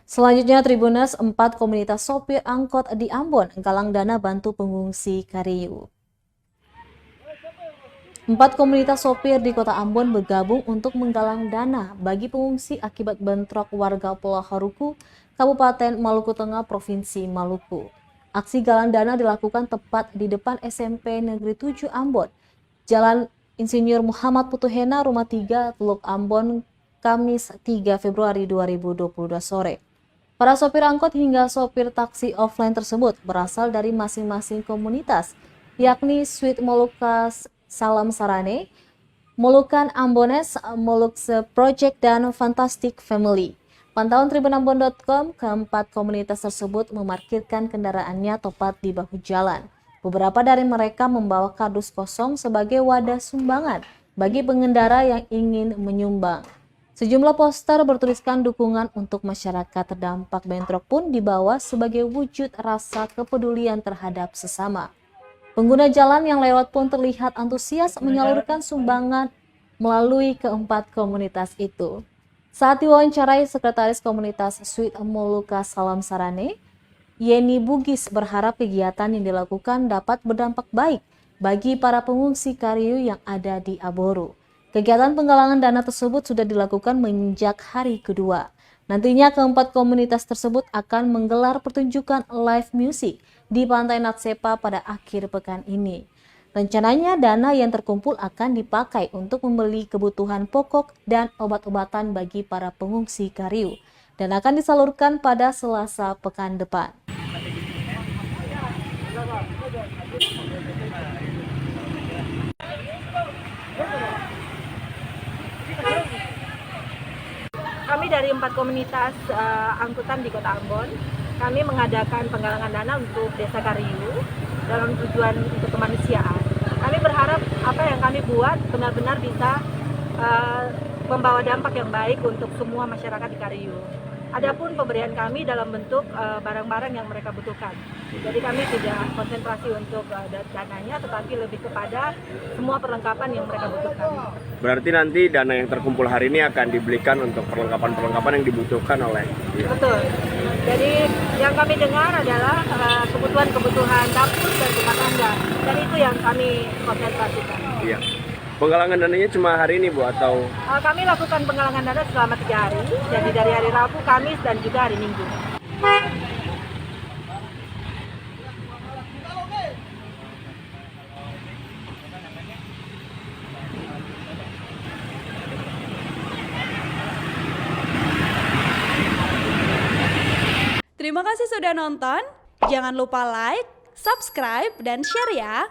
Selanjutnya, Tribuners 4 komunitas sopir angkot di Ambon galang dana bantu pengungsi Kariu. 4 komunitas sopir di kota Ambon bergabung untuk menggalang dana bagi pengungsi akibat bentrok warga Pulau Haruku, Kabupaten Maluku Tengah, Provinsi Maluku. Aksi galang dana dilakukan tepat di depan SMP Negeri 7 Ambon, Jalan Insinyur Muhammad Putuhena, Rumah 3, Teluk Ambon, Kamis 3 Februari 2022 sore. Para sopir angkot hingga sopir taksi offline tersebut berasal dari masing-masing komunitas, yakni Sweet Molucas Salam Sarane, Molukan Ambones, Molukse Project, dan Fantastic Family. Pantauan tribunambon.com, keempat komunitas tersebut memarkirkan kendaraannya tepat di bahu jalan. Beberapa dari mereka membawa kardus kosong sebagai wadah sumbangan bagi pengendara yang ingin menyumbang. Sejumlah poster bertuliskan dukungan untuk masyarakat terdampak bentrok pun dibawa sebagai wujud rasa kepedulian terhadap sesama. Pengguna jalan yang lewat pun terlihat antusias menyalurkan sumbangan melalui keempat komunitas itu. Saat diwawancarai Sekretaris Komunitas Sweet Molucas Salam Sarane, Yeni Bugis berharap kegiatan yang dilakukan dapat berdampak baik bagi para pengungsi Kariu yang ada di Aboru. Kegiatan penggalangan dana tersebut sudah dilakukan menginjak hari kedua. Nantinya keempat komunitas tersebut akan menggelar pertunjukan live music di Pantai Natsepa pada akhir pekan ini. Rencananya dana yang terkumpul akan dipakai untuk membeli kebutuhan pokok dan obat-obatan bagi para pengungsi Kariu dan akan disalurkan pada Selasa pekan depan. Kami dari 4 komunitas angkutan di Kota Ambon, kami mengadakan penggalangan dana untuk Desa Kariu dalam tujuan untuk kemanusiaan. Kami berharap apa yang kami buat benar-benar bisa membawa dampak yang baik untuk semua masyarakat di Kariu. Adapun pemberian kami dalam bentuk barang-barang yang mereka butuhkan. Jadi kami tidak konsentrasi untuk dananya, tetapi lebih kepada semua perlengkapan yang mereka butuhkan. Berarti nanti dana yang terkumpul hari ini akan dibelikan untuk perlengkapan-perlengkapan yang dibutuhkan oleh... Betul. Jadi yang kami dengar adalah kebutuhan-kebutuhan dapur dan rumah tangga. Dan itu yang kami konsentrasikan. Iya. Penggalangan dananya cuma hari ini, Bu, atau? Kami lakukan penggalangan dana selama 3 hari, jadi dari hari Rabu, Kamis, dan juga hari Minggu. Terima kasih sudah nonton. Jangan lupa like, subscribe, dan share ya.